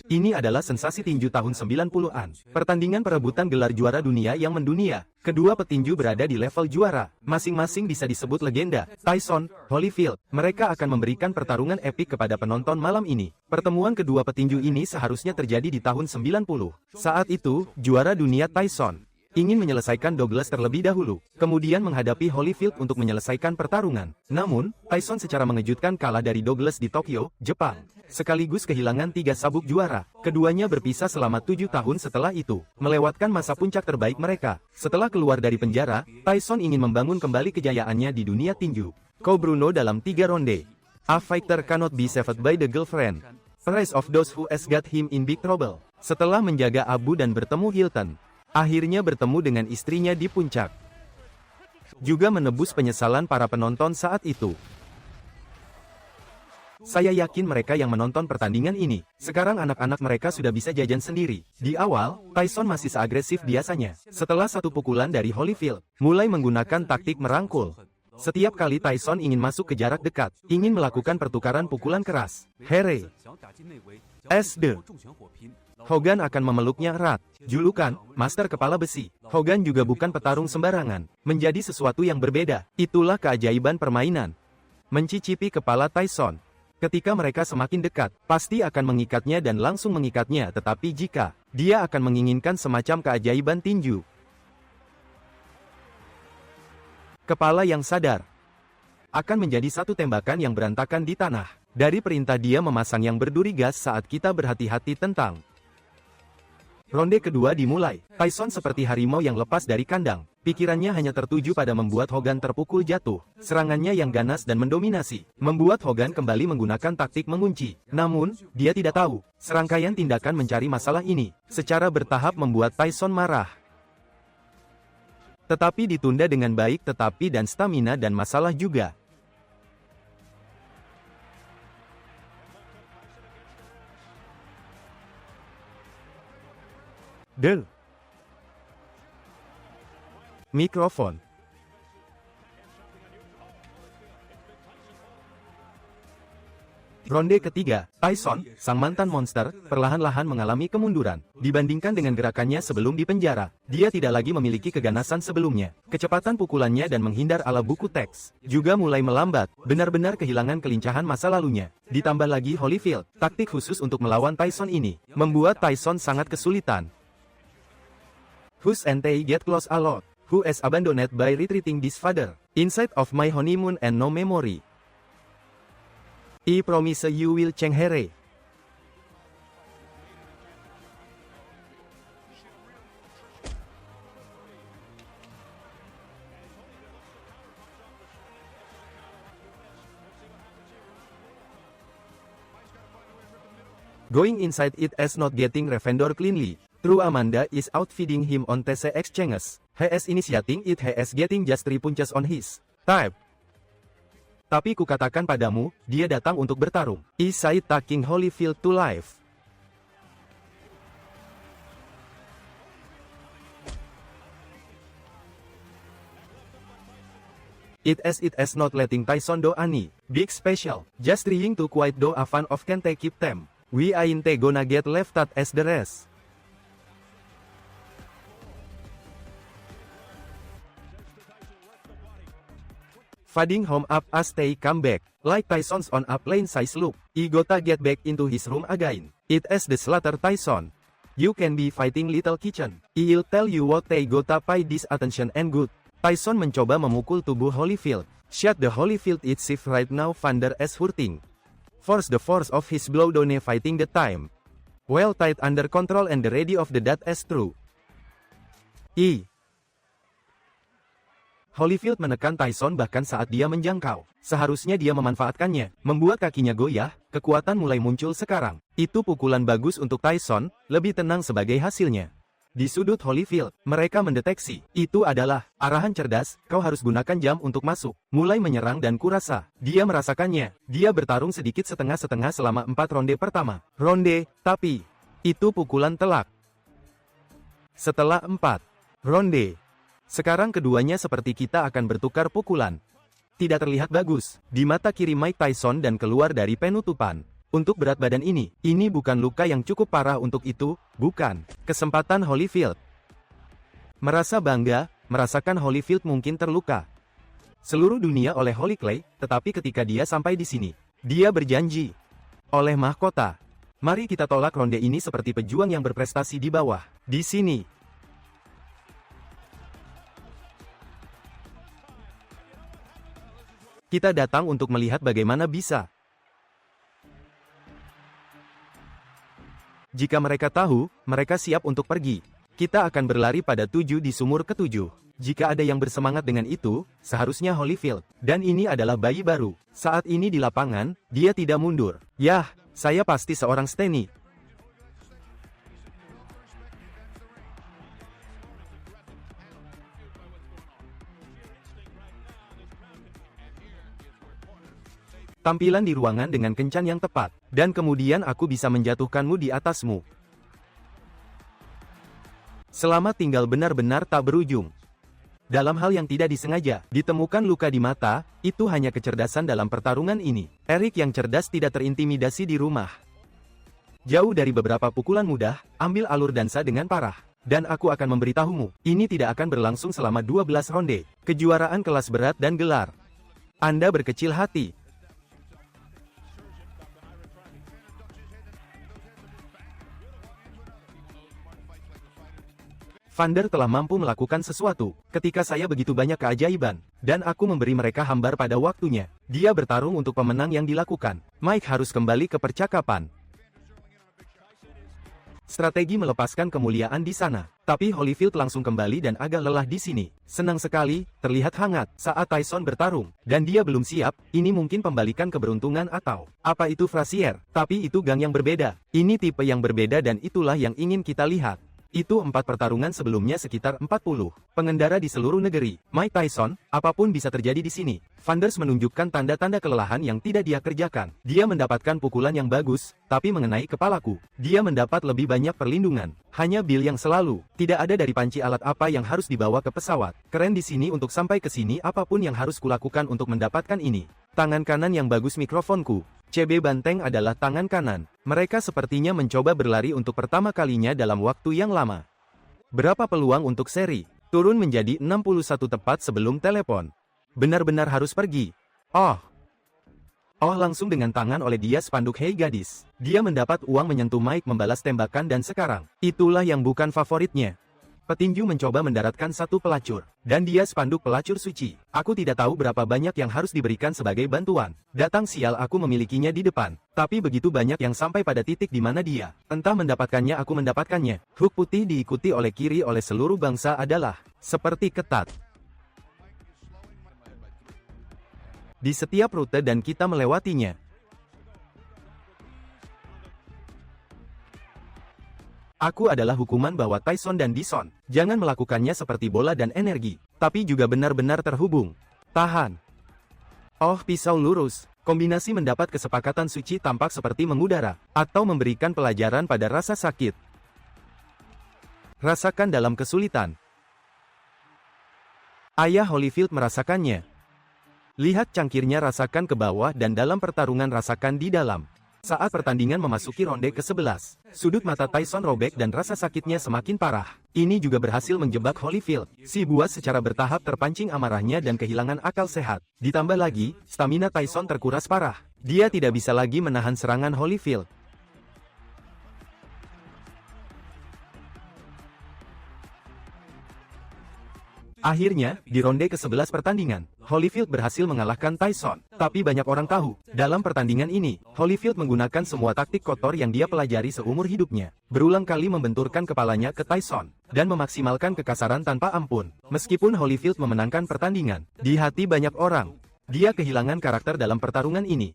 Ini adalah sensasi tinju tahun 90-an. Pertandingan perebutan gelar juara dunia yang mendunia. Kedua petinju berada di level juara. Masing-masing bisa disebut legenda. Tyson, Holyfield. Mereka akan memberikan pertarungan epik kepada penonton malam ini. Pertemuan kedua petinju ini seharusnya terjadi di tahun 90. Saat itu, juara dunia Tyson ingin menyelesaikan Douglas terlebih dahulu, kemudian menghadapi Holyfield untuk menyelesaikan pertarungan. Namun, Tyson secara mengejutkan kalah dari Douglas di Tokyo, Jepang. Sekaligus kehilangan 3 sabuk juara. Keduanya berpisah selama 7 tahun setelah itu, melewatkan masa puncak terbaik mereka. Setelah keluar dari penjara, Tyson ingin membangun kembali kejayaannya di dunia tinju. Ko Bruno dalam 3 ronde. A fighter cannot be saved by the girlfriend. Praise of those who has got him in big trouble. Setelah menjaga Abu dan bertemu Hilton, akhirnya bertemu dengan istrinya di puncak. Juga menebus penyesalan para penonton saat itu. Saya yakin mereka yang menonton pertandingan ini, sekarang anak-anak mereka sudah bisa jajan sendiri. Di awal, Tyson masih seagresif biasanya. Setelah satu pukulan dari Holyfield, mulai menggunakan taktik merangkul. Setiap kali Tyson ingin masuk ke jarak dekat, ingin melakukan pertukaran pukulan keras. Here SD. Hogan akan memeluknya erat. Julukan, Master Kepala Besi. Hogan juga bukan petarung sembarangan. Menjadi sesuatu yang berbeda. Itulah keajaiban permainan. Mencicipi kepala Tyson. Ketika mereka semakin dekat, pasti akan mengikatnya dan langsung mengikatnya. Tetapi jika dia akan menginginkan semacam keajaiban tinju. Kepala yang sadar akan menjadi satu tembakan yang berantakan di tanah. Dari perintah dia memasang yang berduri gas saat kita berhati-hati tentang. Ronde kedua dimulai. Tyson seperti harimau yang lepas dari kandang. Pikirannya hanya tertuju pada membuat Hogan terpukul jatuh. Serangannya yang ganas dan mendominasi, membuat Hogan kembali menggunakan taktik mengunci. Namun, dia tidak tahu, serangkaian tindakan mencari masalah ini, secara bertahap membuat Tyson marah. Tetapi ditunda dengan baik tetapi dan stamina dan masalah juga. Mikrofon. Ronde ketiga, Tyson, sang mantan monster, perlahan-lahan mengalami kemunduran. Dibandingkan dengan gerakannya sebelum di penjara, dia tidak lagi memiliki keganasan sebelumnya. Kecepatan pukulannya dan menghindar ala buku teks juga mulai melambat, benar-benar kehilangan kelincahan masa lalunya. Ditambah lagi Holyfield, taktik khusus untuk melawan Tyson ini, membuat Tyson sangat kesulitan. Whose and they get close a lot. Who is abandoned by retreating this father. Inside of my honeymoon and no memory. I promise you will change here. Going inside it as not getting Revendor cleanly. True Amanda is outfeeding him on TC exchanges. He is initiating it, he is getting just 3 punches on his type. Tapi kukatakan padamu, dia datang untuk bertarung. Is I taking Holyfield to life? It is not letting Tyson do any big special. Just trying to quite do a fun of can take keep them. We ain't gonna get left out as the rest. Fading home up as they come back, like Tyson's on a plain size look. He gotta get back into his room again. It is the slaughter Tyson. You can be fighting little kitchen. I'll tell you what they gotta pay this attention and good. Tyson mencoba memukul tubuh Holyfield. Shut the Holyfield it's safe right now Vander is hurting. Force the force of his blow down fighting the time. Well tight under control and the ready of the that is true. Holyfield menekan Tyson bahkan saat dia menjangkau. Seharusnya dia memanfaatkannya, membuat kakinya goyah, kekuatan mulai muncul sekarang. Itu pukulan bagus untuk Tyson, lebih tenang sebagai hasilnya. Di sudut Holyfield, mereka mendeteksi, itu adalah arahan cerdas, kau harus gunakan jam untuk masuk. Mulai menyerang dan kurasa, dia merasakannya. Dia bertarung sedikit setengah-setengah selama 4 ronde pertama. Tapi, itu pukulan telak. Setelah 4 ronde, sekarang keduanya seperti kita akan bertukar pukulan. Tidak terlihat bagus di mata kiri Mike Tyson dan keluar dari penutupan. Untuk berat badan ini bukan luka yang cukup parah untuk itu, bukan. Kesempatan Holyfield. Merasa bangga, merasakan Holyfield mungkin terluka. Seluruh dunia oleh Holy Clay, tetapi ketika dia sampai di sini, dia berjanji. Oleh mahkota. Mari kita tolak ronde ini seperti pejuang yang berprestasi di bawah. Di sini. Kita datang untuk melihat bagaimana bisa. Jika mereka tahu, mereka siap untuk pergi. Kita akan berlari pada 7 di sumur ke-7. Jika ada yang bersemangat dengan itu, seharusnya Holyfield. Dan ini adalah bayi baru. Saat ini di lapangan, dia tidak mundur. Yah, saya pasti seorang Stanley. Tampilan di ruangan dengan kencan yang tepat, dan kemudian aku bisa menjatuhkanmu di atasmu. Selamat tinggal benar-benar tak berujung. Dalam hal yang tidak disengaja, ditemukan luka di mata, itu hanya kecerdasan dalam pertarungan ini. Eric yang cerdas tidak terintimidasi di rumah. Jauh dari beberapa pukulan mudah, ambil alur dansa dengan parah. Dan aku akan memberitahumu, ini tidak akan berlangsung selama 12 ronde. Kejuaraan kelas berat dan gelar. Anda berkecil hati. Vander telah mampu melakukan sesuatu, ketika saya begitu banyak keajaiban, dan aku memberi mereka hambar pada waktunya. Dia bertarung untuk pemenang yang dilakukan. Mike harus kembali ke percakapan. Strategi melepaskan kemuliaan di sana. Tapi Holyfield langsung kembali dan agak lelah di sini. Senang sekali, terlihat hangat, saat Tyson bertarung. Dan dia belum siap, ini mungkin pembalikan keberuntungan atau apa itu Frazier. Tapi itu gang yang berbeda. Ini tipe yang berbeda dan itulah yang ingin kita lihat. Itu 4 pertarungan sebelumnya sekitar 40. Pengendara di seluruh negeri. Mike Tyson, apapun bisa terjadi di sini. Vanders menunjukkan tanda-tanda kelelahan yang tidak dia kerjakan. Dia mendapatkan pukulan yang bagus, tapi mengenai kepalaku. Dia mendapat lebih banyak perlindungan. Hanya Bill yang selalu. Tidak ada dari panci alat apa yang harus dibawa ke pesawat. Keren di sini untuk sampai ke sini apapun yang harus kulakukan untuk mendapatkan ini. Tangan kanan yang bagus mikrofonku. CB Banteng adalah tangan kanan. Mereka sepertinya mencoba berlari untuk pertama kalinya dalam waktu yang lama. Berapa peluang untuk seri? Turun menjadi 61 tepat sebelum telepon. Benar-benar harus pergi. Oh, langsung dengan tangan oleh dia spanduk "Hei gadis." Dia mendapat uang menyentuh Mike membalas tembakan dan sekarang, itulah yang bukan favoritnya. Petinju mencoba mendaratkan satu pelacur, dan dia spanduk pelacur suci. Aku tidak tahu berapa banyak yang harus diberikan sebagai bantuan. Datang sial aku memilikinya di depan. Tapi begitu banyak yang sampai pada titik di mana dia. Entah mendapatkannya aku mendapatkannya. Hook putih diikuti oleh kiri oleh seluruh bangsa adalah seperti ketat. Di setiap rute dan kita melewatinya. Aku adalah hukuman bahwa Tyson dan Dison. Jangan melakukannya seperti bola dan energi, tapi juga benar-benar terhubung. Tahan. Oh, pisau lurus. Kombinasi mendapat kesepakatan suci tampak seperti mengudara, atau memberikan pelajaran pada rasa sakit. Rasakan dalam kesulitan. Ayah Holyfield merasakannya. Lihat cangkirnya rasakan ke bawah dan dalam pertarungan rasakan di dalam. Saat pertandingan memasuki ronde ke-11, sudut mata Tyson robek dan rasa sakitnya semakin parah. Ini juga berhasil menjebak Holyfield. Si buas secara bertahap terpancing amarahnya dan kehilangan akal sehat. Ditambah lagi, stamina Tyson terkuras parah. Dia tidak bisa lagi menahan serangan Holyfield. Akhirnya, di ronde ke-11 pertandingan, Holyfield berhasil mengalahkan Tyson. Tapi banyak orang tahu, dalam pertandingan ini, Holyfield menggunakan semua taktik kotor yang dia pelajari seumur hidupnya. Berulang kali membenturkan kepalanya ke Tyson, dan memaksimalkan kekasaran tanpa ampun. Meskipun Holyfield memenangkan pertandingan, di hati banyak orang, dia kehilangan karakter dalam pertarungan ini.